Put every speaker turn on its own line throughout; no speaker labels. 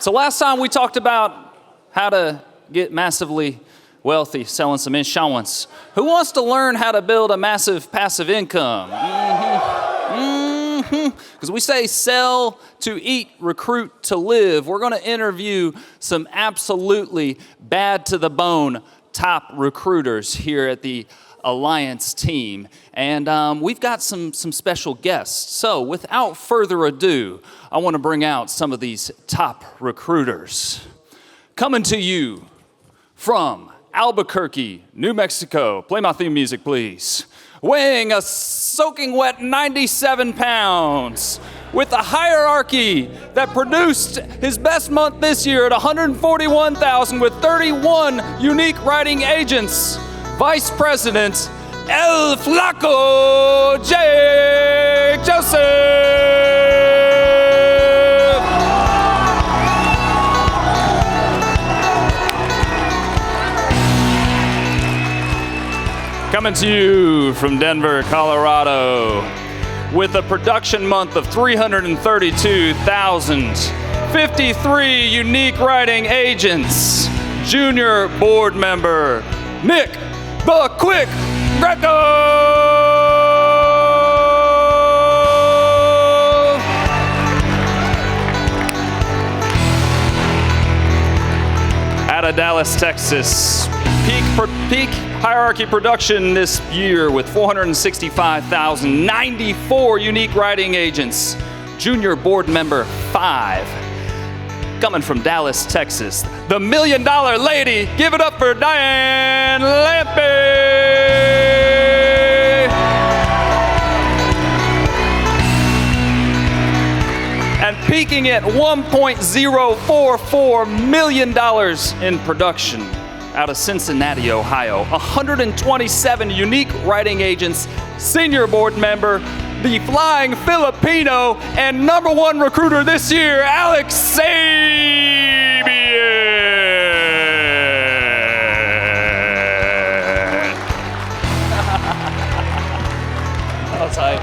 So last time we talked about how to get massively wealthy selling some insurance. Who wants to learn how to build a massive passive income? Because we say sell to eat, recruit to live. We're going to interview some absolutely bad to the bone top recruiters here at the Alliance team. And we've got some special guests. So without further ado, I want to bring out some of these top recruiters. Coming to you from Albuquerque, New Mexico. Play my theme music, please. Weighing a soaking wet 97 pounds, with a hierarchy that produced his best month this year at 141,000 with 31 unique writing agents. Vice President El Flaco Jake Joseph. Coming to you from Denver, Colorado, with a production month of 332,000, 53 unique writing agents, junior board member, Nick the Quick Greco! Out of Dallas, Texas, peak hierarchy production this year with 465,000, 94 unique writing agents, junior board member 5. Coming from Dallas, Texas, the $1 Million Lady. Give it up for Diane Lampe. And peaking at $1.044 million in production out of Cincinnati, Ohio. 127 unique writing agents, senior board member, the flying Filipino, and #1 recruiter this year, Alex Sabian. All tight.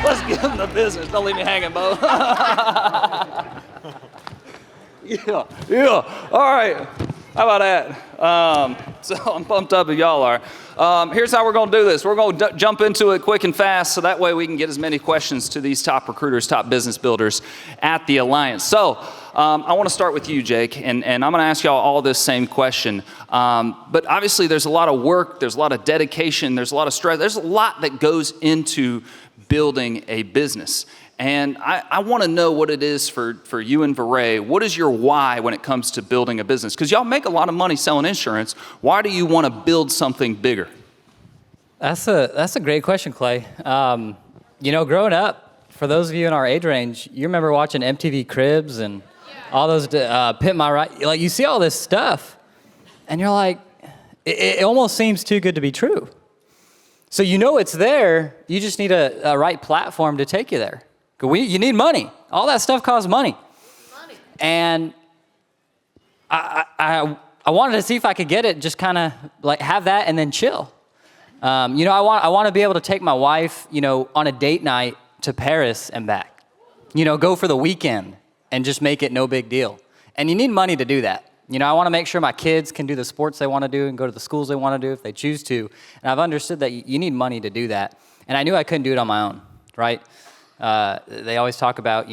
Let's give him the business. Don't leave me hanging, Bo. Yeah. All right. How about that? So I'm pumped up if y'all are. Here's how we're going to do this. We're going to jump into it quick and fast so that way we can get as many questions to these top recruiters, top business builders at the Alliance. So I want to start with you, Jake, and I'm going to ask y'all all this same question. But obviously there's a lot of work, there's a lot of dedication, there's a lot of stress, there's a lot that goes into building a business. And I want to know what it is for you and Veray. What is your why when it comes to building a business? Because y'all make a lot of money selling insurance. Why do you want to build something bigger?
That's a great question, Clay. Growing up, for those of you in our age range, you remember watching MTV Cribs and all those Pimp My Ride. Like, you see all this stuff, and you're like, it almost seems too good to be true. So you know it's there. You just need a right platform to take you there. You need money. All that stuff costs money. And I wanted to see if I could get it, just kind of like have that and then chill. I want to be able to take my wife, on a date night to Paris and back. Go for the weekend and just make it no big deal. And you need money to do that. I want to make sure my kids can do the sports they want to do and go to the schools they want to do if they choose to. And I've understood that you need money to do that. And I knew I couldn't do it on my own, right? They always talk about,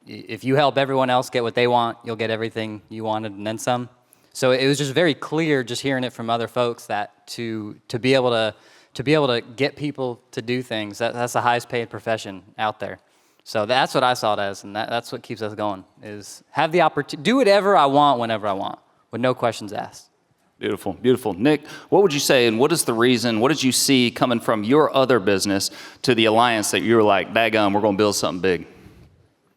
if you help everyone else get what they want, you'll get everything you wanted and then some. So it was just very clear, just hearing it from other folks, that to be able to get people to do things, that's the highest paid profession out there. So that's what I saw it as, and that's what keeps us going, is have the opportunity, do whatever I want whenever I want, with no questions asked.
Beautiful, beautiful. Nick, what would you say, and what is the reason, what did you see coming from your other business to the Alliance that you were like, daggum, we're going to build something big?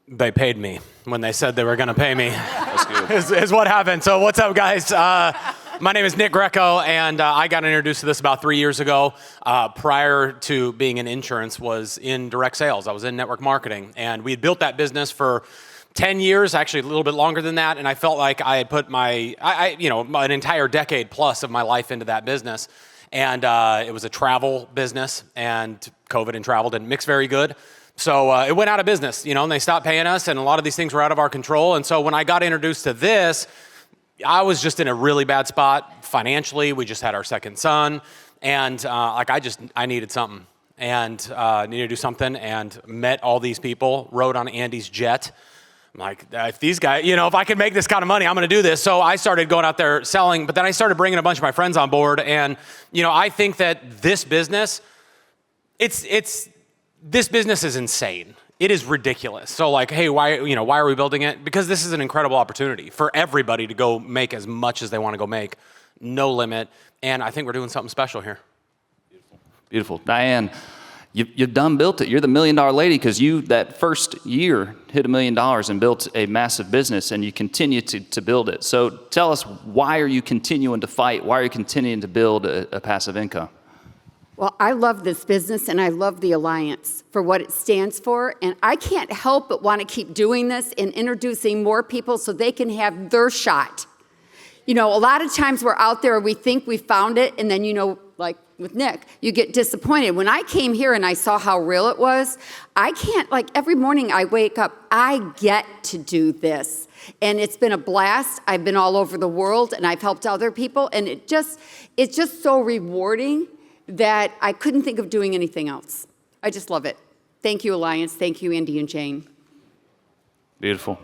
They paid me when they said they were going to pay me. That's good. is what happened. So what's up, guys? My name is Nick Greco, and I got introduced to this about 3 years ago. Prior to being in insurance, was in direct sales. I was in network marketing, and we had built that business for 10 years, actually a little bit longer than that, and I felt like I had put an entire decade plus of my life into that business. And it was a travel business, and COVID and travel didn't mix very good. So it went out of business, and they stopped paying us, and a lot of these things were out of our control. And so when I got introduced to this, I was just in a really bad spot financially. We just had our second son, and I needed something, and needed to do something, and met all these people, rode on Andy's jet. I'm like, if these guys, if I can make this kind of money, I'm going to do this. So I started going out there selling, but then I started bringing a bunch of my friends on board. And, I think that this business, this business is insane. It is ridiculous. So hey, why are we building it? Because this is an incredible opportunity for everybody to go make as much as they want to go make, no limit. And I think we're doing something special here.
Beautiful. Diane, you've done built it. You're the $1 million lady because you, that first year, hit $1 million and built a massive business, and you continue to build it. So tell us, why are you continuing to fight? Why are you continuing to build a passive income?
Well, I love this business, and I love the Alliance for what it stands for, and I can't help but want to keep doing this and introducing more people so they can have their shot. A lot of times we're out there, we think we found it, and then, like with Nick, you get disappointed. When I came here and I saw how real it was, I can't, every morning I wake up, I get to do this. And it's been a blast. I've been all over the world, and I've helped other people, and it's just so rewarding that I couldn't think of doing anything else. I just love it. Thank you, Alliance. Thank you, Andy and Jane.
Beautiful.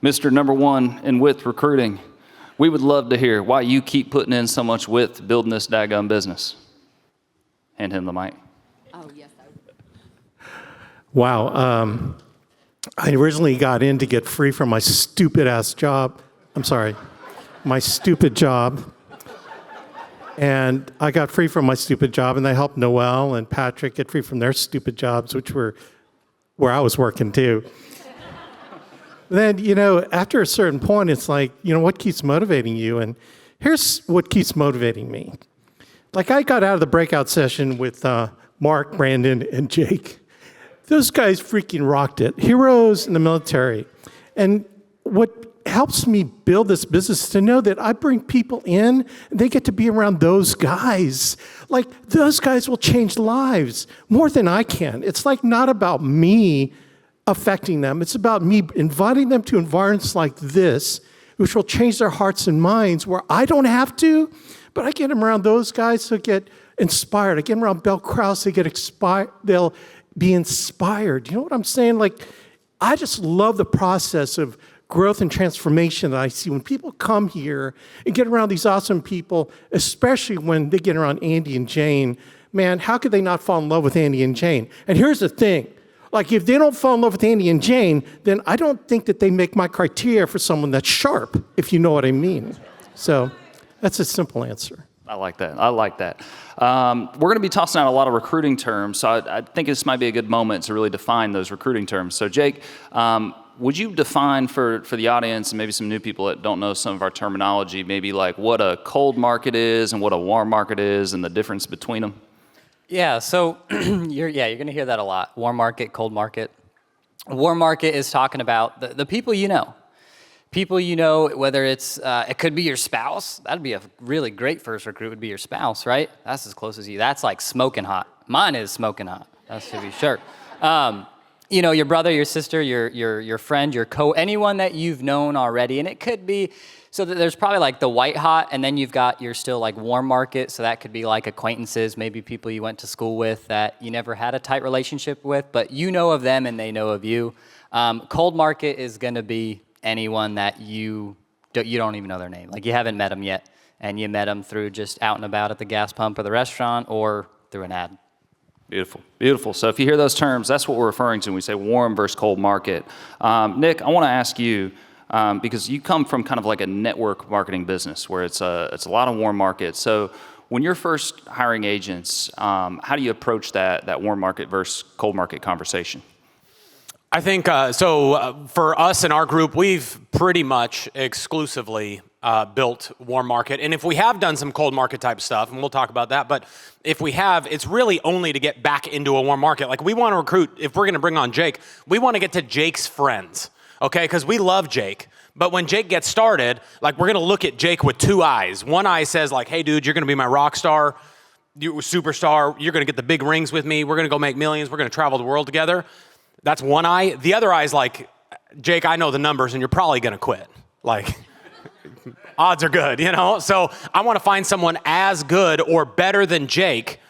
Mr. Number One in Width Recruiting, we would love to hear why you keep putting in so much width building this daggone business. Hand him the mic.
Oh, yes, I would.
Wow. I originally got in to get free from my stupid-ass job. I'm sorry. My stupid job. And I got free from my stupid job, and I helped Noel and Patrick get free from their stupid jobs, which were where I was working too. Then, after a certain point, it's like, what keeps motivating you? And here's what keeps motivating me. I got out of the breakout session with Mark, Brandon, and Jake. Those guys freaking rocked it. Heroes in the military. And what helps me build this business is to know that I bring people in, and they get to be around those guys. Those guys will change lives more than I can. It's not about me affecting them. It's about me inviting them to environments like this, which will change their hearts and minds, where I don't have to, but I get them around those guys who get inspired. I get them around Bill Krause, they'll be inspired. You know what I'm saying? I just love the process of growth and transformation that I see when people come here and get around these awesome people, especially when they get around Andy and Jane. Man, how could they not fall in love with Andy and Jane? And here's the thing. If they don't fall in love with Andy and Jane, then I don't think that they make my criteria for someone that's sharp, if you know what I mean. So that's a simple answer.
I like that. We're going to be tossing out a lot of recruiting terms, so I think this might be a good moment to really define those recruiting terms. So Jake, would you define for the audience and maybe some new people that don't know some of our terminology, maybe what a cold market is and what a warm market is and the difference between them?
Yeah, so you're going to hear that a lot. Warm market, cold market. Warm market is talking about the people you know. People you know, whether it's, it could be your spouse. That'd be a really great first recruit, would be your spouse, right? That's as close as you. That's smoking hot. Mine is smoking hot. That's to be sure. Your brother, your sister, your friend, anyone that you've known already. And it could be, so that there's probably the white hot, and then you've got your still warm market. So that could be acquaintances, maybe people you went to school with that you never had a tight relationship with, but you know of them and they know of you. Cold market is going to be anyone that you don't even know their name. You haven't met them yet, and you met them through just out and about at the gas pump or the restaurant or through an ad.
Beautiful, beautiful. So if you hear those terms, that's what we're referring to when we say warm versus cold market. Nick, I want to ask you, because you come from kind of a network marketing business where it's a lot of warm market. So when you're first hiring agents, how do you approach that warm market versus cold market conversation?
I think, for us in our group, we've pretty much exclusively built warm market. And if we have done some cold market type stuff, and we'll talk about that, but if we have, it's really only to get back into a warm market. We want to recruit, if we're going to bring on Jake, we want to get to Jake's friends, okay? Because we love Jake. But when Jake gets started, we're going to look at Jake with two eyes. One eye says hey dude, you're going to be my rock star, you're a superstar, you're going to get the big rings with me, we're going to go make millions, we're going to travel the world together. That's one eye. The other eye is like, Jake, I know the numbers and you're probably going to quit. Like, odds are good, you know? So I want to find someone as good or better than Jake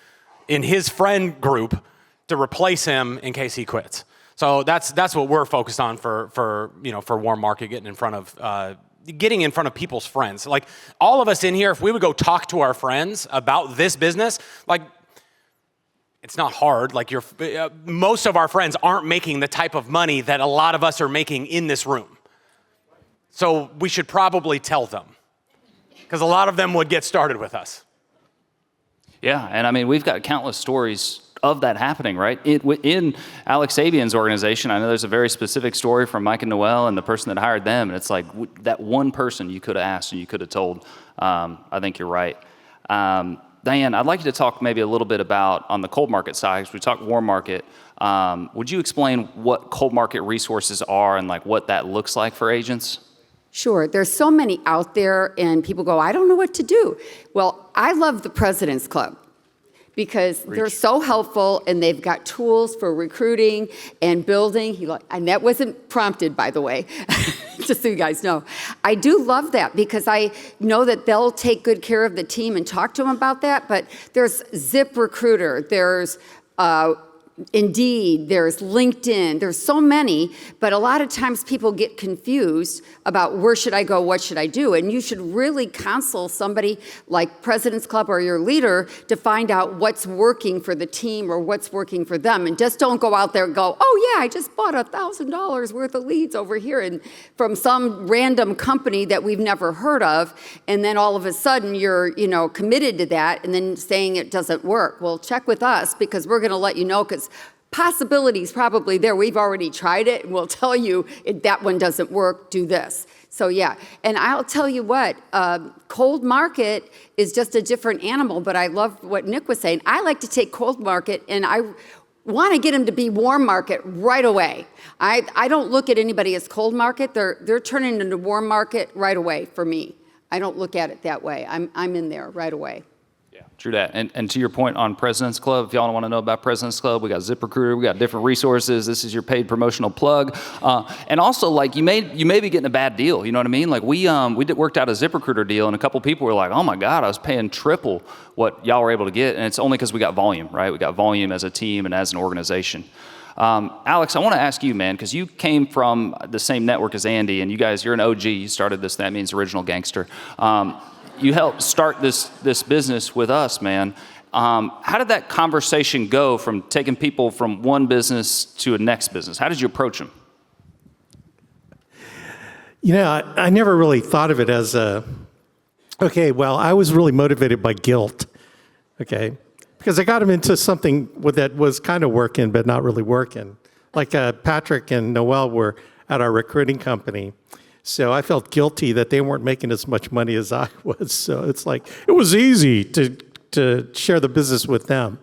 in his friend group to replace him in case he quits. So that's what we're focused on for warm market, getting in front of people's friends. Like all of us in here, if we would go talk to our friends about this business, like it's not hard. Like most of our friends aren't making the type of money that a lot of us are making in this room. So we should probably tell them because a lot of them would get started with us.
Yeah, and I mean, we've got countless stories of that happening, right? In Alex Sabian's organization, I know there's a very specific story from Mike and Noel and the person that hired them, and it's like that one person you could have asked and you could have told. I think you're right. Diane, I'd like you to talk maybe a little bit about on the cold market side, because we talked warm market. Would you explain what cold market resources are and like what that looks like for agents?
Sure. There's so many out there, and people go, I don't know what to do. Well, I love the President's Club because they're so helpful, and they've got tools for recruiting and building. And that wasn't prompted, by the way, just so you guys know. I do love that because I know that they'll take good care of the team and talk to them about that. But there's ZipRecruiter, there's Indeed, there's LinkedIn, there's so many, but a lot of times people get confused about where should I go, what should I do? And you should really counsel somebody like President's Club or your leader to find out what's working for the team or what's working for them. And just don't go out there and go, oh yeah, I just bought $1,000 worth of leads over here and from some random company that we've never heard of. And then all of a sudden you're, committed to that and then saying it doesn't work. Well, check with us because we're going to let you know because possibilities probably there. We've already tried it, and we'll tell you if that one doesn't work, do this. So yeah, and I'll tell you what, cold market is just a different animal, but I love what Nick was saying. I like to take cold market, and I want to get them to be warm market right away. I don't look at anybody as cold market. They're turning into warm market right away for me. I don't look at it that way. I'm in there right away.
True that. And to your point on President's Club, if y'all want to know about President's Club, we got ZipRecruiter, we got different resources. This is your paid promotional plug. And also, like, you may be getting a bad deal. You know what I mean? Like, we worked out a ZipRecruiter deal, and a couple people were like, oh my God, I was paying triple what y'all were able to get. And it's only because we got volume, right? We got volume as a team and as an organization. Alex, I want to ask you, man, because you came from the same network as Andy, and you're an OG. You started this, that means original gangster. You helped start this business with us, man. How did that conversation go from taking people from one business to a next business? How did you approach them?
I never really thought of it as I was really motivated by guilt, okay? Because I got him into something that was kind of working, but not really working. Like Patrick and Noel were at our recruiting company. So I felt guilty that they weren't making as much money as I was. So it's like, it was easy to share the business with them.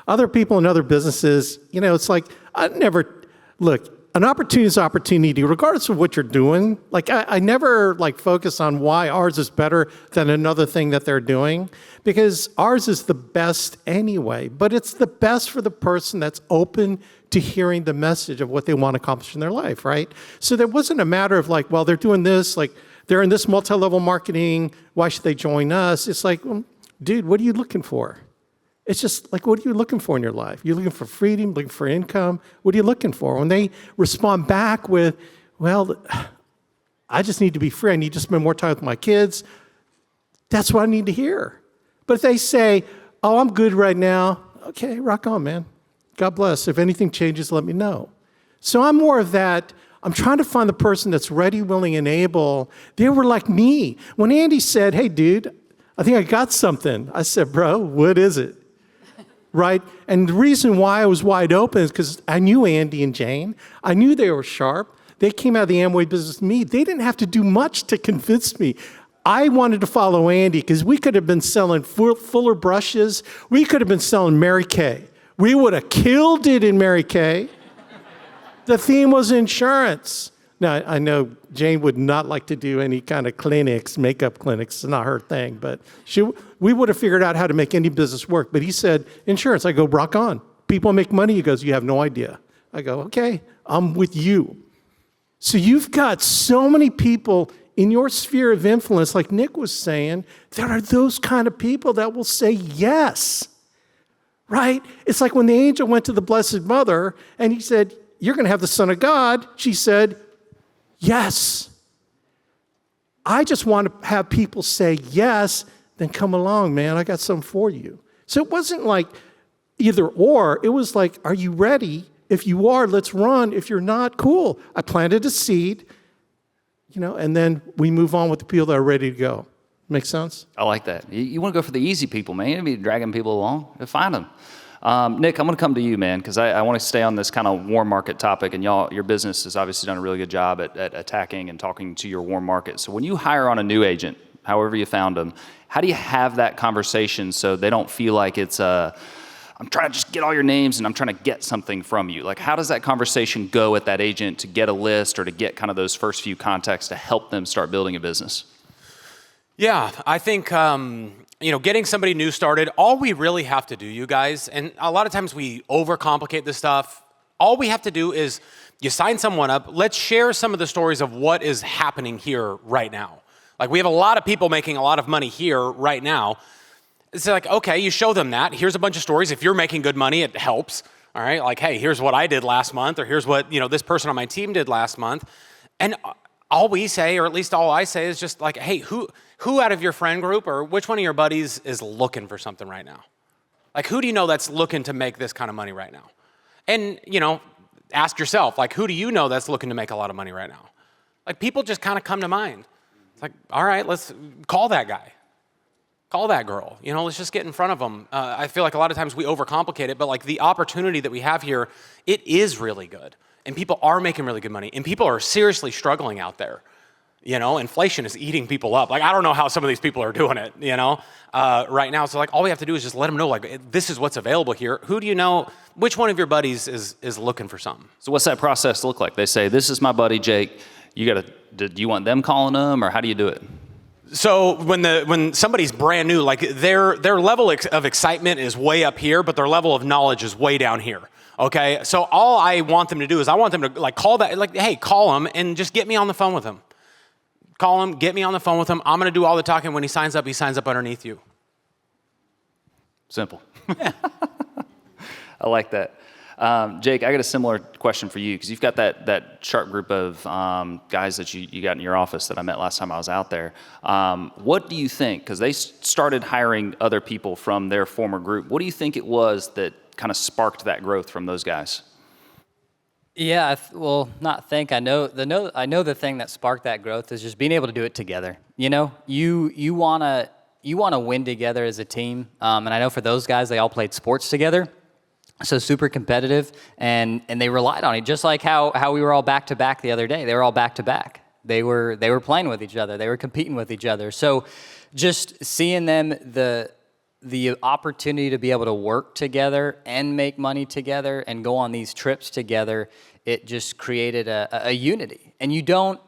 Other people in other businesses, it's like, an opportunity is opportunity, regardless of what you're doing. Like, I never focus on why ours is better than another thing that they're doing, because ours is the best anyway, but it's the best for the person that's open to hearing the message of what they want to accomplish in their life, right? So there wasn't a matter of they're doing this, they're in this multi-level marketing, why should they join us? It's like, well, dude, what are you looking for? It's just what are you looking for in your life? You're looking for freedom, looking for income. What are you looking for? When they respond back with, well, I just need to be free. I need to spend more time with my kids. That's what I need to hear. But if they say, oh, I'm good right now. Okay, rock on, man. God bless. If anything changes, let me know. So I'm more of that. I'm trying to find the person that's ready, willing, and able. They were like me. When Andy said, hey, dude, I think I got something. I said, bro, what is it? Right? And the reason why I was wide open is because I knew Andy and Jane. I knew they were sharp. They came out of the Amway business with me. They didn't have to do much to convince me. I wanted to follow Andy because we could have been selling Fuller brushes. We could have been selling Mary Kay. We would have killed it in Mary Kay. The theme was insurance. Now, I know Jane would not like to do any kind of clinics, makeup clinics. It's not her thing. But we would have figured out how to make any business work. But he said, insurance. I go, rock on. People make money. He goes, you have no idea. I go, okay, I'm with you. So you've got so many people in your sphere of influence, like Nick was saying, there are those kind of people that will say yes, right? It's like when the angel went to the Blessed Mother and he said, you're going to have the Son of God. She said, yes. I just want to have people say yes, then come along, man. I got something for you. So it wasn't like either or. It was like, are you ready? If you are, let's run. If you're not, cool. I planted a seed. And then we move on with the people that are ready to go. Make sense?
I like that. You want to go for the easy people, man. You don't be dragging people along. Find them. Nick, I'm going to come to you, man, because I want to stay on this kind of warm market topic, and your business has obviously done a really good job at attacking and talking to your warm market. So when you hire on a new agent, however you found them, how do you have that conversation so they don't feel like it's I'm trying to just get all your names and I'm trying to get something from you? Like, how does that conversation go at that agent to get a list or to get kind of those first few contacts to help them start building a business?
Yeah, I think, getting somebody new started, all we really have to do, you guys, and a lot of times we overcomplicate this stuff. All we have to do is you sign someone up. Let's share some of the stories of what is happening here right now. Like, we have a lot of people making a lot of money here right now. It's like, okay, you show them that. Here's a bunch of stories. If you're making good money, it helps. All right, like, hey, here's what I did last month, or here's what this person on my team did last month. And all we say, or at least all I say, is just like, hey, who out of your friend group or which one of your buddies is looking for something right now? Like, who do you know that's looking to make this kind of money right now? And, ask yourself, like, who do you know that's looking to make a lot of money right now? Like, people just kind of come to mind. It's like, all right, let's call that guy. Call that girl. Let's just get in front of them. I feel like a lot of times we overcomplicate it, but like the opportunity that we have here, it is really good. And people are making really good money. And people are seriously struggling out there. Inflation is eating people up. Like, I don't know how some of these people are doing it, right now. So like, all we have to do is just let them know, like, this is what's available here. Who do you know? Which one of your buddies is looking for something?
So what's that process look like? They say, this is my buddy, Jake. Do you want them calling them, or how do you do it?
So when somebody's brand new, like their level of excitement is way up here, but their level of knowledge is way down here. Okay, so all I want them to do is I want them to like call that, like, hey, call him and just get me on the phone with him. Call him, get me on the phone with him. I'm going to do all the talking. When he signs up underneath you.
Simple. I like that. Jake, I got a similar question for you, because you've got that sharp group of guys that you got in your office that I met last time I was out there. What do you think, because they started hiring other people from their former group, what do you think it was that kind of sparked that growth from those guys?
Yeah, I know the thing that sparked that growth is just being able to do it together. You wanna win together as a team, and I know for those guys, they all played sports together. So super competitive, and they relied on it, just like how we were all back to back the other day. They were all back to back. They were playing with each other. They were competing with each other. So just seeing them, the opportunity to be able to work together and make money together and go on these trips together, it just created a unity. And you don't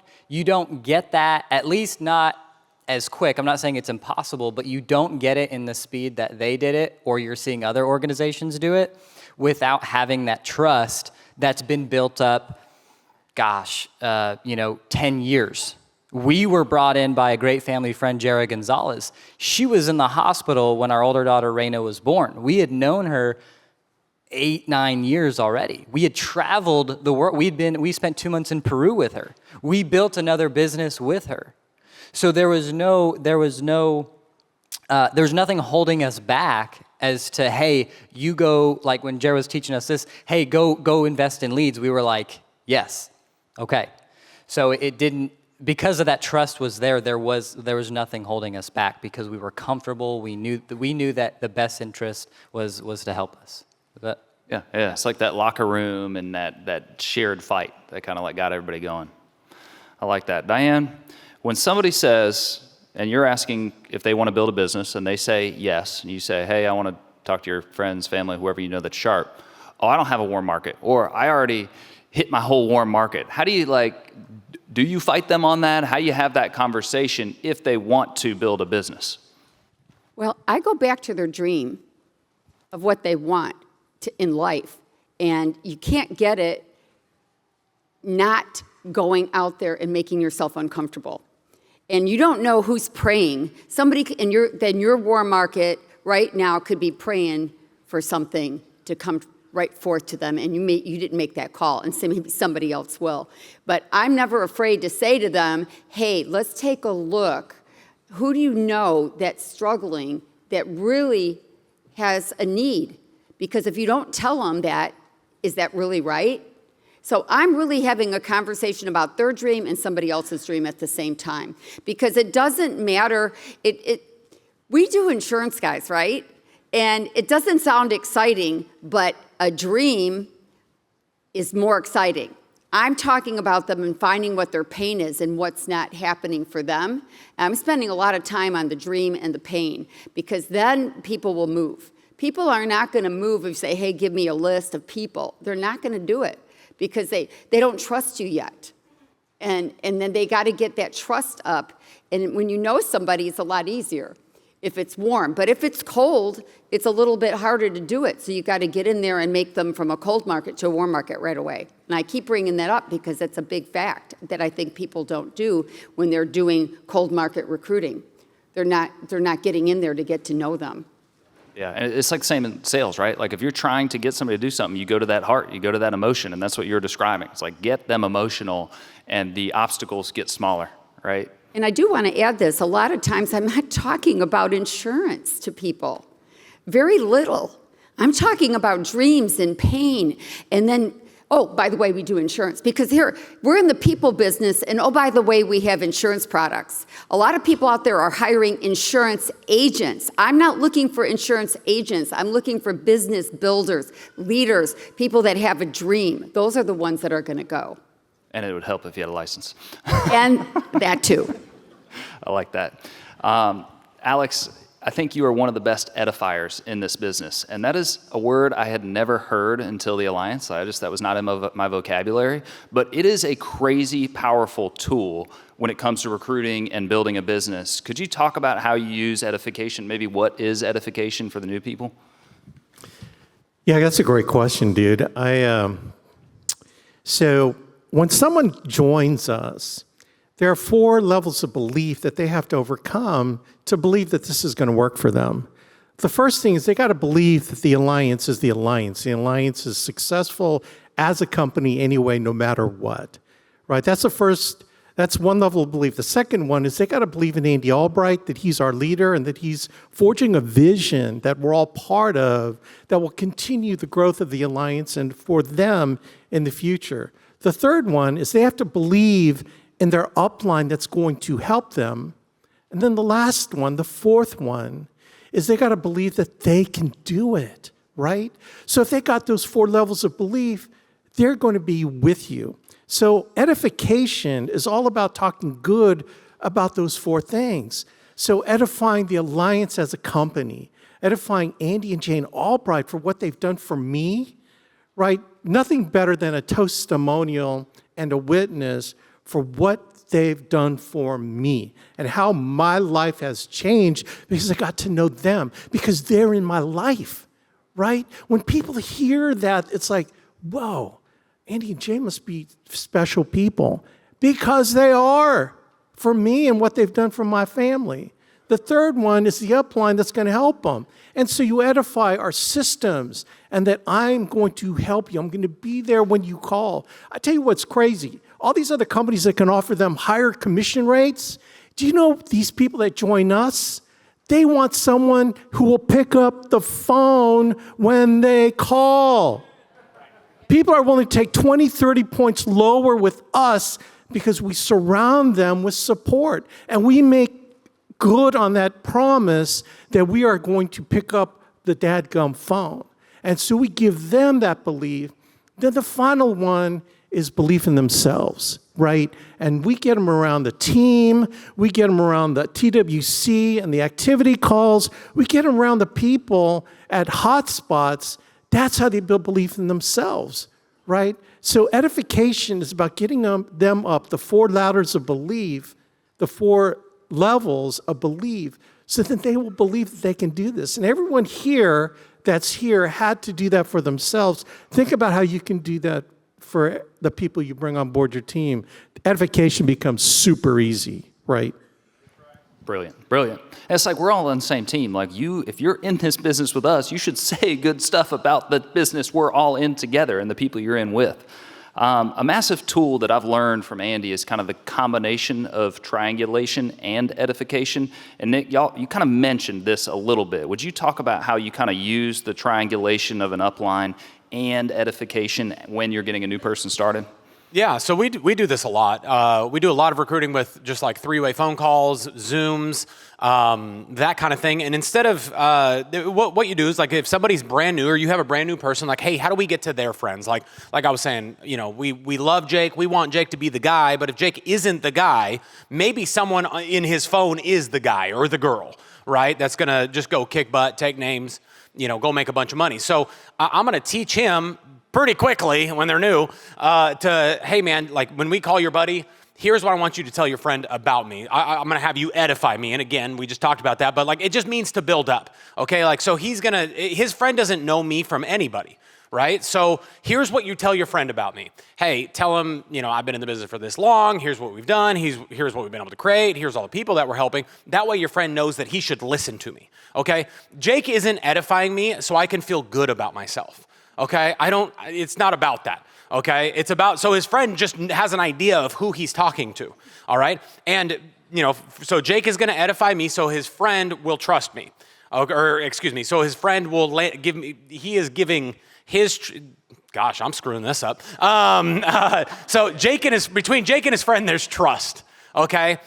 get that, at least not as quick. I'm not saying it's impossible, but you don't get it in the speed that they did it, or you're seeing other organizations do it, without having that trust that's been built up, 10 years. We were brought in by a great family friend, Jera Gonzalez. She was in the hospital when our older daughter, Reina, was born. We had known her 8-9 years already. We had traveled the world. We spent 2 months in Peru with her. We built another business with her. So there was nothing holding us back as to, hey, you go, like when Jared was teaching us this, hey, go invest in leads. We were like, yes, okay. So it didn't, because of that trust was there was nothing holding us back, because we were comfortable. We knew that the best interest was to help us.
Yeah, it's like that locker room and that shared fight that kind of like got everybody going. I like that. Diane, when somebody says, and you're asking if they want to build a business, and they say yes, and you say, hey, I want to talk to your friends, family, whoever you know that's sharp. Oh, I don't have a warm market, or I already hit my whole warm market. How do you do you fight them on that? How do you have that conversation if they want to build a business?
Well, I go back to their dream of what they want in life. And you can't get it not going out there and making yourself uncomfortable. And you don't know who's praying. Somebody in your war market right now could be praying for something to come right forth to them, and you didn't make that call, and maybe somebody else will. But I'm never afraid to say to them, hey, let's take a look. Who do you know that's struggling, that really has a need? Because if you don't tell them that, is that really right? So I'm really having a conversation about their dream and somebody else's dream at the same time. Because it doesn't matter. We do insurance, guys, right? And it doesn't sound exciting, but a dream is more exciting. I'm talking about them and finding what their pain is and what's not happening for them. I'm spending a lot of time on the dream and the pain, because then people will move. People are not going to move if you say, hey, give me a list of people. They're not going to do it because they don't trust you yet. And then they got to get that trust up. And when you know somebody, it's a lot easier if it's warm. But if it's cold, it's a little bit harder to do it. So you got to get in there and make them from a cold market to a warm market right away. And I keep bringing that up because it's a big fact that I think people don't do when they're doing cold market recruiting. They're not getting in there to get to know them.
Yeah, and it's like the same in sales, right? Like if you're trying to get somebody to do something, you go to that heart, you go to that emotion, and that's what you're describing. It's like get them emotional, and the obstacles get smaller, right?
And I do want to add this. A lot of times I'm not talking about insurance to people. Very little. I'm talking about dreams and pain. And then, oh, by the way, we do insurance. Because here, we're in the people business, and oh, by the way, we have insurance products. A lot of people out there are hiring insurance agents. I'm not looking for insurance agents. I'm looking for business builders, leaders, people that have a dream. Those are the ones that are going to go.
And it would help if you had a license.
And that too.
I like that. Alex, I think you are one of the best edifiers in this business. And that is a word I had never heard until the Alliance. That was not in my vocabulary. But it is a crazy powerful tool when it comes to recruiting and building a business. Could you talk about how you use edification? Maybe what is edification for the new people?
Yeah, that's a great question, dude. So when someone joins us, there are 4 levels of belief that they have to overcome to believe that this is going to work for them. The first thing is they got to believe that the Alliance is the Alliance. The Alliance is successful as a company anyway, no matter what, right? That's one level of belief. The second one is they got to believe in Andy Albright, that he's our leader and that he's forging a vision that we're all part of that will continue the growth of the Alliance and for them in the future. The third one is they have to believe in their upline that's going to help them. And then the last one, the fourth one, is they got to believe that they can do it, right? So if they got those 4 levels of belief, they're going to be with you. So edification is all about talking good about those 4 things. So edifying the Alliance as a company, edifying Andy and Jane Albright for what they've done for me, right? Nothing better than a testimonial and a witness for what they've done for me and how my life has changed because I got to know them, because they're in my life, right? When people hear that, it's like, whoa, Andy and Jay must be special people, because they are for me and what they've done for my family. The third one is the upline that's going to help them. And so you edify our systems and that I'm going to help you. I'm going to be there when you call. I tell you what's crazy. All these other companies that can offer them higher commission rates, do you know these people that join us? They want someone who will pick up the phone when they call. People are willing to take 20, 30 points lower with us because we surround them with support. And we make good on that promise that we are going to pick up the dadgum phone. And so we give them that belief. Then the final one is belief in themselves, right? And we get them around the team. We get them around the TWC and the activity calls. We get them around the people at hotspots. That's how they build belief in themselves, right? So edification is about getting them up the 4 ladders of belief, the 4 levels of belief, so that they will believe that they can do this. And everyone here that's here had to do that for themselves. Think about how you can do that for the people you bring on board your team. Edification becomes super easy, right?
Brilliant, brilliant. And it's like we're all on the same team. Like if you're in this business with us, you should say good stuff about the business we're all in together and the people you're in with. A massive tool that I've learned from Andy is kind of the combination of triangulation and edification. And Nick, you kind of mentioned this a little bit. Would you talk about how you kind of use the triangulation of an upline and edification when you're getting a new person started?
Yeah, so we do this a lot. We do a lot of recruiting with just like three-way phone calls, Zooms, that kind of thing. And instead of, what you do is like if somebody's brand new or you have a brand new person, like, hey, how do we get to their friends? Like I was saying, you know, we love Jake. We want Jake to be the guy. But if Jake isn't the guy, maybe someone in his phone is the guy or the girl, right? That's going to just go kick butt, take names, you know, go make a bunch of money. So I'm going to teach him pretty quickly when they're new, hey man, like when we call your buddy, here's what I want you to tell your friend about me. I'm gonna have you edify me. And again, we just talked about that, but like it just means to build up, okay? Like, so his friend doesn't know me from anybody, right? So here's what you tell your friend about me. Hey, tell him, you know, I've been in the business for this long. Here's what we've done. Here's what we've been able to create. Here's all the people that we're helping. That way your friend knows that he should listen to me, okay? Jake isn't edifying me so I can feel good about myself. Okay, it's not about that, okay? It's about, so his friend just has an idea of who he's talking to, all right? And, you know, so Jake is gonna edify me so his friend will trust me. Or excuse me, so his friend will give me, he is giving his, gosh, I'm screwing this up. So between Jake and his friend, there's trust, okay?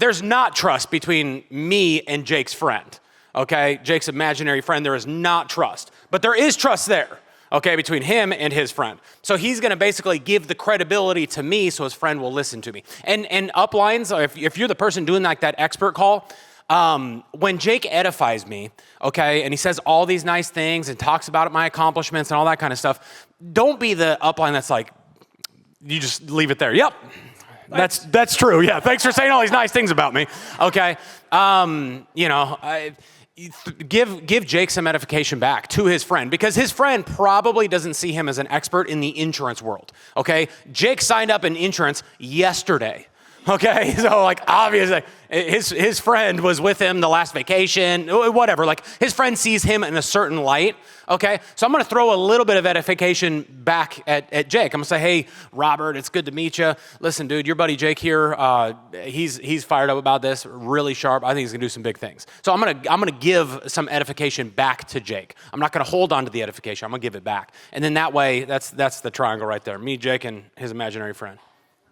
There's not trust between me and Jake's friend, okay? Jake's imaginary friend, there is not trust, but there is trust there. Okay, between him and his friend. So he's gonna basically give the credibility to me so his friend will listen to me. And uplines, if you're the person doing like that expert call, when Jake edifies me, okay, and he says all these nice things and talks about my accomplishments and all that kind of stuff, don't be the upline that's like, you just leave it there. Yep, that's true, yeah, thanks for saying all these nice things about me, okay? You know, give Jake some edification back to his friend because his friend probably doesn't see him as an expert in the insurance world, okay? Jake signed up in insurance yesterday, okay? So like obviously his friend was with him the last vacation, whatever. Like his friend sees him in a certain light, okay? So I'm gonna throw a little bit of edification back at Jake. I'm gonna say, hey, Robert, it's good to meet you. Listen, dude, your buddy Jake here, he's fired up about this, really sharp. I think he's gonna do some big things. So I'm gonna give some edification back to Jake. I'm not gonna hold on to the edification. I'm gonna give it back. And then that way, that's the triangle right there. Me, Jake, and his imaginary friend.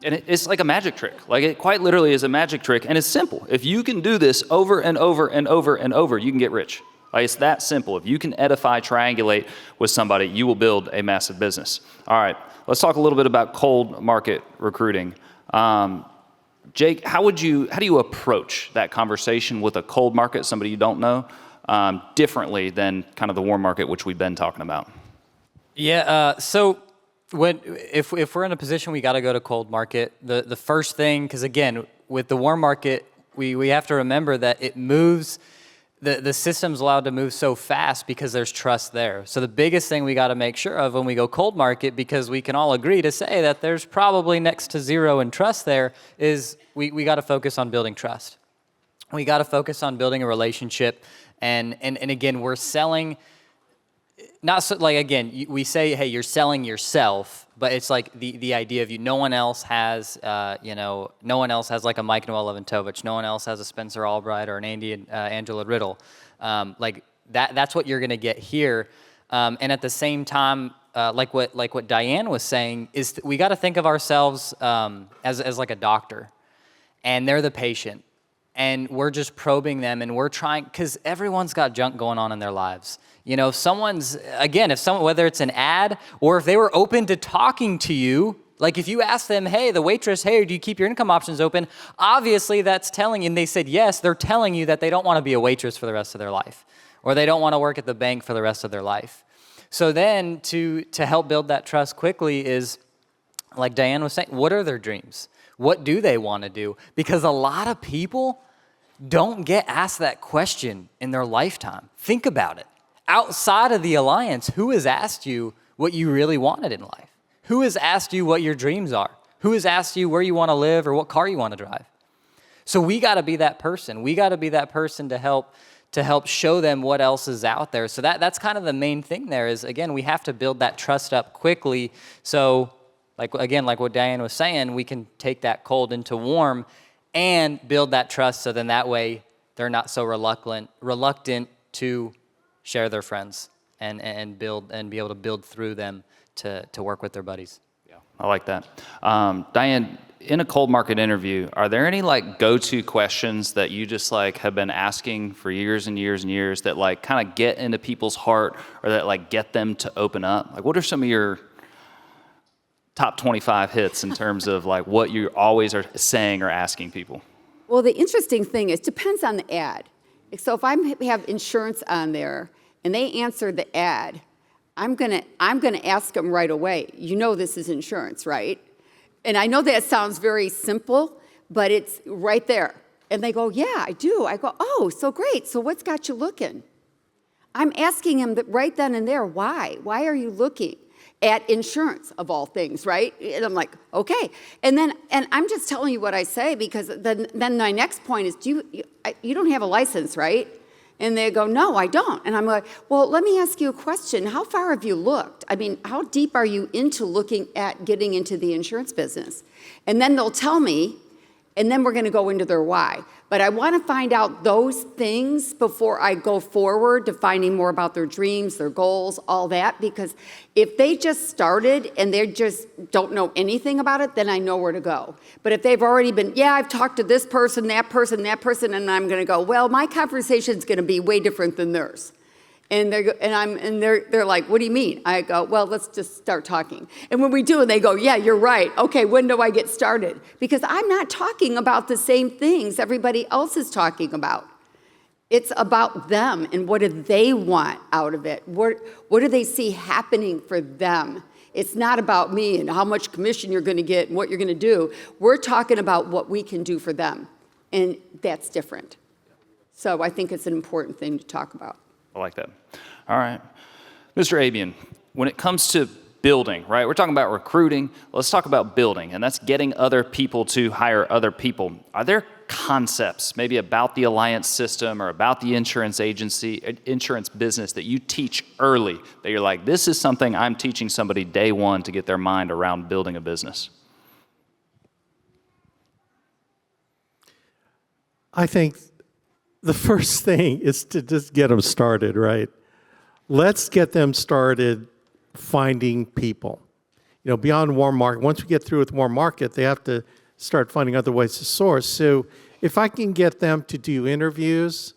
And it's like a magic trick. Like it quite literally is a magic trick. And it's simple. If you can do this over and over and over and over, you can get rich. Like it's that simple. If you can edify, triangulate with somebody, you will build a massive business. All right, let's talk a little bit about cold market recruiting. Jake, how do you approach that conversation with a cold market, somebody you don't know, differently than kind of the warm market, which we've been talking about?
Yeah, so if we're in a position we got to go to cold market, the first thing, because again, with the warm market, we have to remember that it moves, the system's allowed to move so fast because there's trust there. So the biggest thing we got to make sure of when we go cold market, because we can all agree to say that there's probably next to zero in trust there, is we got to focus on building trust. We got to focus on building a relationship, and again, we're selling. Not so, like, again, we say, hey, you're selling yourself, but it's like the idea of no one else has, no one else has like a Mike Noel Leventovich. No one else has a Spencer Albright or an Andy and Angela Riddle. Like that's what you're going to get here. And at the same time, like what Diane was saying, is we got to think of ourselves as like a doctor, and they're the patient. And we're just probing them, and we're trying, because everyone's got junk going on in their lives. You know, whether it's an ad or if they were open to talking to you, like if you ask them, hey, the waitress, hey, do you keep your income options open? Obviously that's telling you, and they said yes, they're telling you that they don't want to be a waitress for the rest of their life, or they don't want to work at the bank for the rest of their life. So then to help build that trust quickly is, like Diane was saying, what are their dreams? What do they want to do? Because a lot of people don't get asked that question in their lifetime. Think about it. outside of the alliance, who has asked you what you really wanted in life? Who has asked you what your dreams are? Who has asked you where you want to live or what car you want to drive? So we got to be that person. We got to be that person to help show them what else is out there. So that's kind of the main thing there is, again, we have to build that trust up quickly. So like what Diane was saying, we can take that cold into warm and build that trust so then that way they're not so reluctant to share their friends and build and be able to build through them to work with their buddies.
Yeah, I like that. Diane, in a cold market interview, are there any like go-to questions that you just like have been asking for years and years and years that like kind of get into people's heart or that like get them to open up? Like what are some of your top 25 hits in terms of like what you always are saying or asking people?
Well, the interesting thing is, depends on the ad. So if I have insurance on there and they answer the ad, I'm gonna ask them right away, you know this is insurance, right? And I know that sounds very simple, but it's right there. And they go, yeah, I do. I go, oh, so great. So what's got you looking? I'm asking them that right then and there, why? Why are you looking at insurance of all things, right? And I'm like, okay. And I'm just telling you what I say because then my next point is, you don't have a license, right? And they go, no, I don't. And I'm like, well, let me ask you a question. How far have you looked? I mean, how deep are you into looking at getting into the insurance business? And then they'll tell me, and then we're going to go into their why. But I want to find out those things before I go forward to finding more about their dreams, their goals, all that. Because if they just started and they just don't know anything about it, then I know where to go. But if they've already been, yeah, I've talked to this person, that person, and I'm going to go, well, my conversation's going to be way different than theirs. And they're like, what do you mean? I go, well, let's just start talking. And when we do, and they go, yeah, you're right. Okay, when do I get started? Because I'm not talking about the same things everybody else is talking about. It's about them and what do they want out of it? What do they see happening for them? It's not about me and how much commission you're going to get and what you're going to do. We're talking about what we can do for them. And that's different. So I think it's an important thing to talk about.
I like that. All right. Mr. Abuyuan, when it comes to building, right? We're talking about recruiting. Let's talk about building, and that's getting other people to hire other people. Are there concepts maybe about the alliance system or about the insurance agency, insurance business that you teach early that you're like, this is something I'm teaching somebody day one to get their mind around building a business?
I think the first thing is to just get them started, right? Let's get them started finding people. You know, beyond warm market, once we get through with warm market, they have to start finding other ways to source. So if I can get them to do interviews,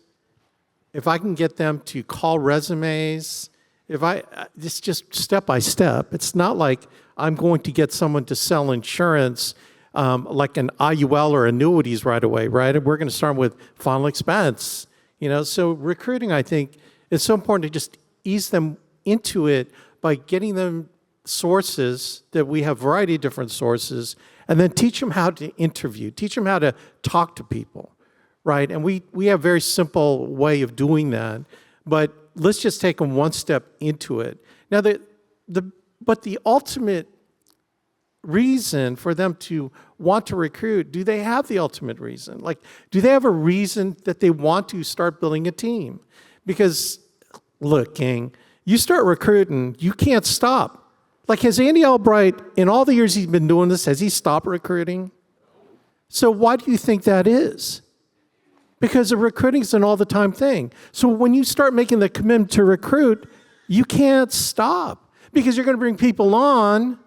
if I can get them to call resumes, it's just step by step. It's not like I'm going to get someone to sell insurance like an IUL or annuities right away, right? We're going to start with final expense, you know? So recruiting, I think, is so important to just ease them into it by getting them sources that we have a variety of different sources, and then teach them how to interview, teach them how to talk to people, right? And we have a very simple way of doing that, but let's just take them one step into it. Now, but the ultimate reason for them to want to recruit, do they have the ultimate reason? Like, do they have a reason that they want to start building a team? Because, look, King, you start recruiting, you can't stop. Like, has Andy Albright, in all the years he's been doing this, has he stopped recruiting? So why do you think that is? Because the recruiting is an all-the-time thing. So when you start making the commitment to recruit, you can't stop because you're going to bring people on,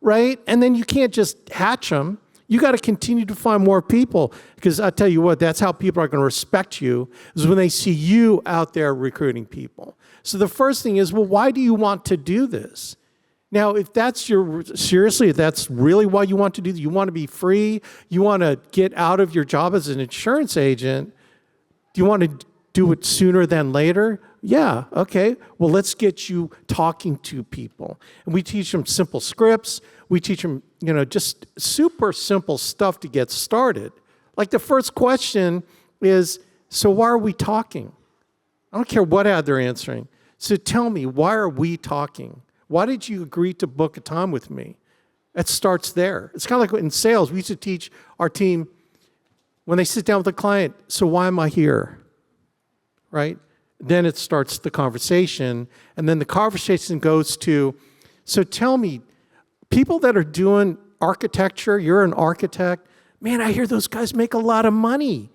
right? And then you can't just hatch them. You got to continue to find more people because I tell you what, that's how people are going to respect you is when they see you out there recruiting people. So the first thing is, well, why do you want to do this? Now, if that's seriously, if that's really why you want to do this, you want to be free, you want to get out of your job as an insurance agent, do you want to do it sooner than later? Yeah, okay. Well, let's get you talking to people. And we teach them simple scripts. We teach them, you know, just super simple stuff to get started. Like the first question is, so why are we talking? I don't care what ad they're answering. So tell me, why are we talking? Why did you agree to book a time with me? It starts there. It's kind of like in sales. We used to teach our team when they sit down with a client, so why am I here? Right? Then it starts the conversation, and then the conversation goes to, so tell me, people that are doing architecture, you're an architect, man, I hear those guys make a lot of money.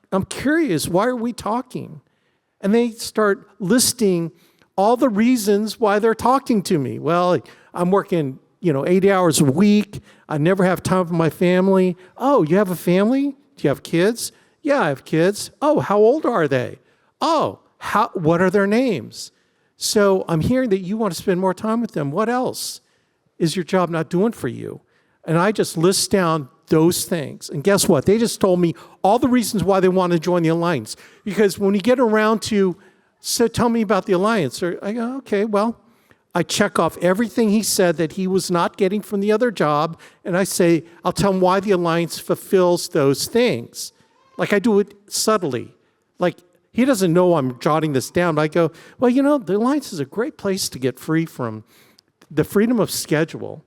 I'm curious, why are we talking? And they start listing all the reasons why they're talking to me. Well, I'm working, 80 hours a week. I never have time for my family. Oh, you have a family? Do you have kids? Yeah, I have kids. Oh, how old are they? Oh, what are their names? So I'm hearing that you want to spend more time with them. What else is your job not doing for you? And I just list down those things. And guess what? They just told me all the reasons why they want to join the Alliance. Because when you get around to, so tell me about the Alliance, I go, okay, well, I check off everything he said that he was not getting from the other job, and I say, I'll tell him why the Alliance fulfills those things. Like I do it subtly. Like he doesn't know I'm jotting this down, but I go, well, the Alliance is a great place to get free from the freedom of schedule.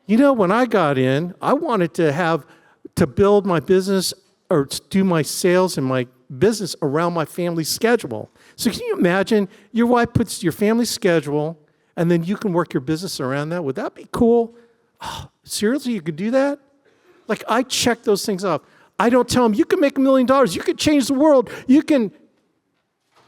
When I got in, I wanted to build my business or to do my sales and my business around my family's schedule. So can you imagine your wife puts your family's schedule and then you can work your business around that? Would that be cool? Oh, seriously, you could do that? Like I check those things off. I don't tell them, you can make $1 million, you could change the world,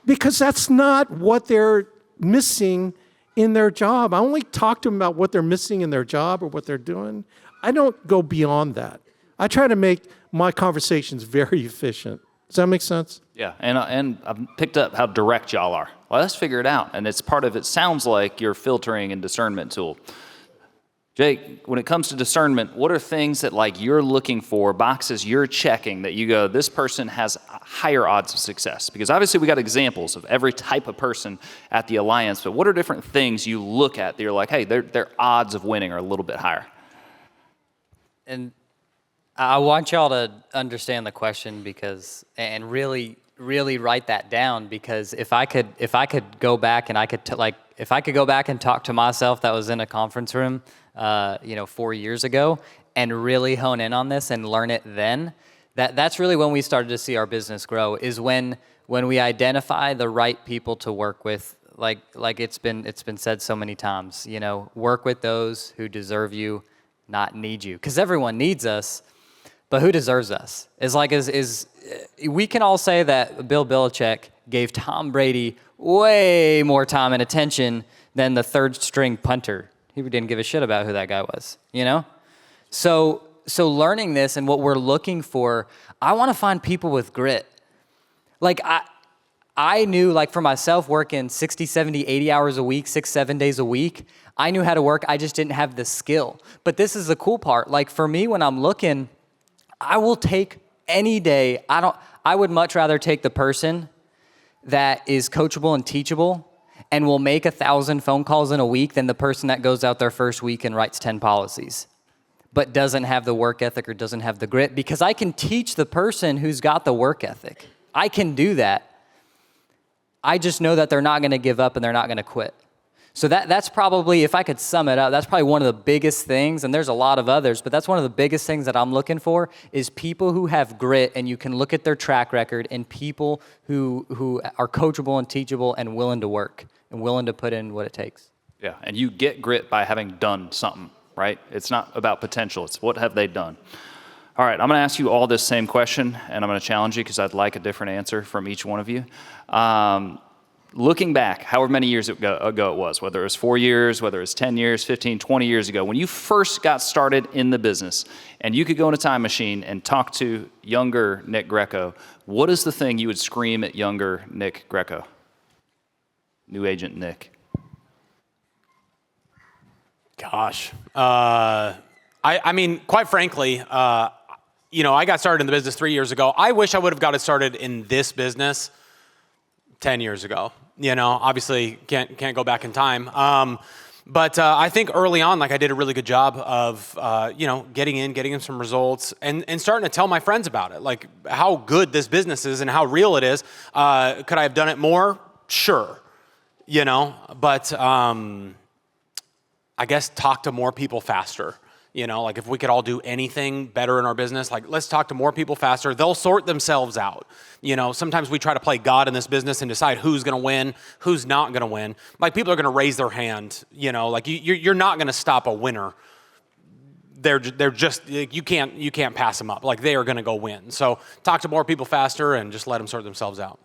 because that's not what they're missing in their job. I only talk to them about what they're missing in their job or what they're doing. I don't go beyond that. I try to make my conversations very efficient. Does that make sense?
Yeah, and I've picked up how direct y'all are. Well, let's figure it out. And it's part of it sounds like your filtering and discernment tool. Jake, when it comes to discernment, what are things that you're looking for, boxes you're checking that you go, this person has higher odds of success? Because obviously we got examples of every type of person at the Alliance, but what are different things you look at that you're like, hey, their odds of winning are a little bit higher?
And I want y'all to understand the question and really write that down, because if I could go back and if I could go back and talk to myself that was in a conference room 4 years ago and really hone in on this and learn it then, that's really when we started to see our business grow, is when we identify the right people to work with, like it's been said so many times, work with those who deserve you, not need you. Because everyone needs us, but who deserves us? We can all say that Bill Belichick gave Tom Brady way more time and attention than the third string punter. He didn't give a shit about who that guy was, So learning this and what we're looking for, I want to find people with grit. I knew, for myself, working 60, 70, 80 hours a week, 6-7 days a week, I knew how to work. I just didn't have the skill. But this is the cool part. For me, when I'm looking, I will take any day. I would much rather take the person that is coachable and teachable and will make 1,000 phone calls in a week than the person that goes out their first week and writes 10 policies, but doesn't have the work ethic or doesn't have the grit. Because I can teach the person who's got the work ethic. I can do that. I just know that they're not going to give up and they're not going to quit. So that's probably, if I could sum it up, that's probably one of the biggest things, and there's a lot of others, but that's one of the biggest things that I'm looking for, is people who have grit, and you can look at their track record, and people who are coachable and teachable and willing to work and willing to put in what it takes.
Yeah, and you get grit by having done something, right? It's not about potential, it's what have they done. All right, I'm going to ask you all this same question, and I'm going to challenge you because I'd like a different answer from each one of you. Looking back, however many years ago it was, whether it was 4 years, whether it was 10 years, 15, 20 years ago, when you first got started in the business and you could go in a time machine and talk to younger Nick Greco, what is the thing you would scream at younger Nick Greco? New agent Nick.
Gosh. I mean, quite frankly, I got started in the business 3 years ago. I wish I would have got started in this business 10 years ago. Obviously can't go back in time. But I think early on, I did a really good job of, getting in some results and starting to tell my friends about it, how good this business is and how real it is. Could I have done it more? Sure. you know, but I guess talk to more people faster. You know, like if we could all do anything better in our business, like let's talk to more people faster. They'll sort themselves out. You know, sometimes we try to play God in this business and decide who's going to win, who's not going to win. Like people are going to raise their hand, you know, like you're not going to stop a winner. They're just, you can't pass them up. Like they are going to go win. So talk to more people faster and just let them sort themselves out.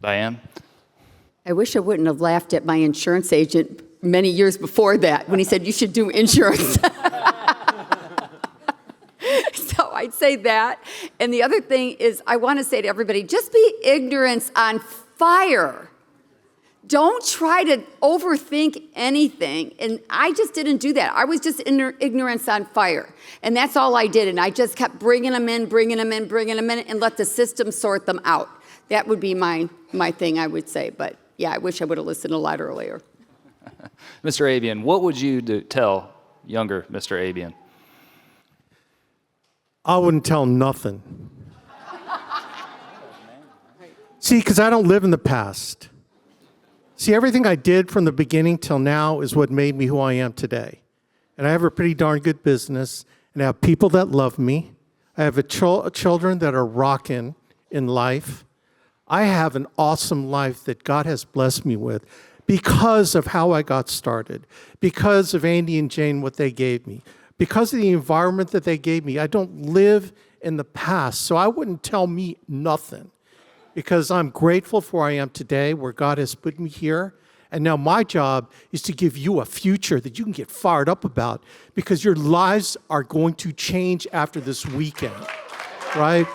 Diane?
I wish I wouldn't have laughed at my insurance agent many years before that when he said you should do insurance. So I'd say that. And the other thing is I want to say to everybody, just be ignorance on fire. Don't try to overthink anything. And I just didn't do that. I was just ignorance on fire. And that's all I did. And I just kept bringing them in, and let the system sort them out. That would be my thing, I would say. But yeah, I wish I would have listened a lot earlier.
Mr. Abuyuan, what would you tell younger Mr. Abuyuan?
I wouldn't tell him nothing. See, because I don't live in the past. See, everything I did from the beginning till now is what made me who I am today. And I have a pretty darn good business, and I have people that love me. I have children that are rocking in life. I have an awesome life that God has blessed me with because of how I got started, because of Andy and Jane, what they gave me, because of the environment that they gave me. I don't live in the past, so I wouldn't tell me nothing because I'm grateful for where I am today, where God has put me here. And now my job is to give you a future that you can get fired up about because your lives are going to change after this weekend, right?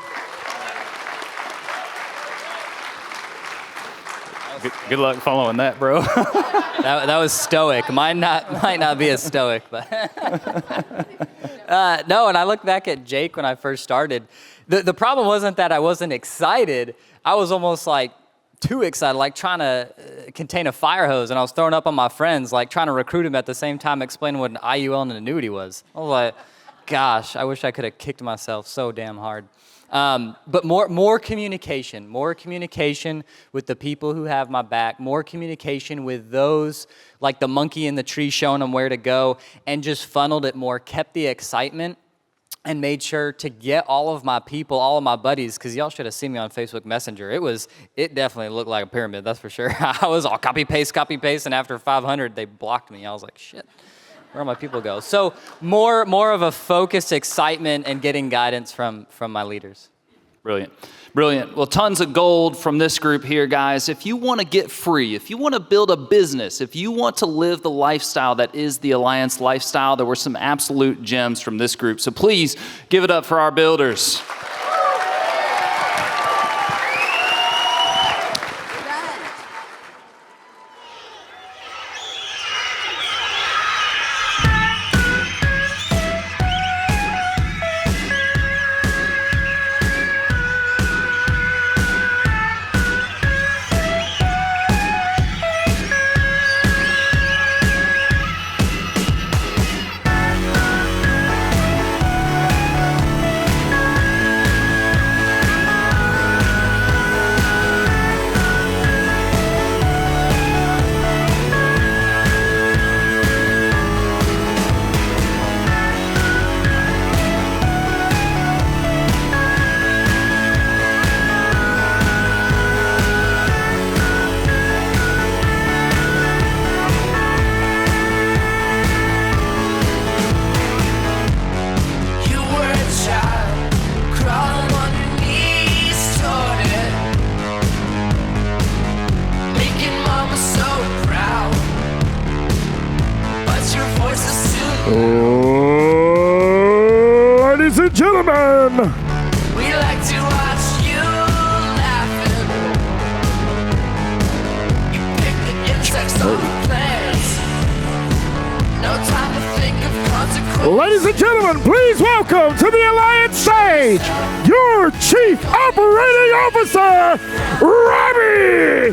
Good luck following that, bro.
That was stoic. Might not be as stoic, but no. And I look back at Jake when I first started. The problem wasn't that I wasn't excited. I was almost like too excited, like trying to contain a fire hose, and I was throwing up on my friends, like trying to recruit them at the same time, explaining what an IUL and an annuity was. I was like, gosh, I wish I could have kicked myself so damn hard. But more communication with the people who have my back, more communication with those like the monkey in the tree showing them where to go, and just funneled it more, kept the excitement, and made sure to get all of my people, all of my buddies, because y'all should have seen me on Facebook Messenger. It definitely looked like a pyramid, that's for sure. I was all copy paste, and after 500, they blocked me. I was like, shit. Where my people go? So more of a focused excitement and getting guidance from my leaders.
Brilliant. Well, tons of gold from this group here, guys. If you want to get free, if you want to build a business, if you want to live the lifestyle that is the Alliance lifestyle, there were some absolute gems from this group. So please give it up for our builders.
Ladies and gentlemen,
we like to watch you laughing. You pick the insects on the plants. No time to think of consequences.
ladies and gentlemen, please welcome to the Alliance stage your Chief Operating Officer, Robbie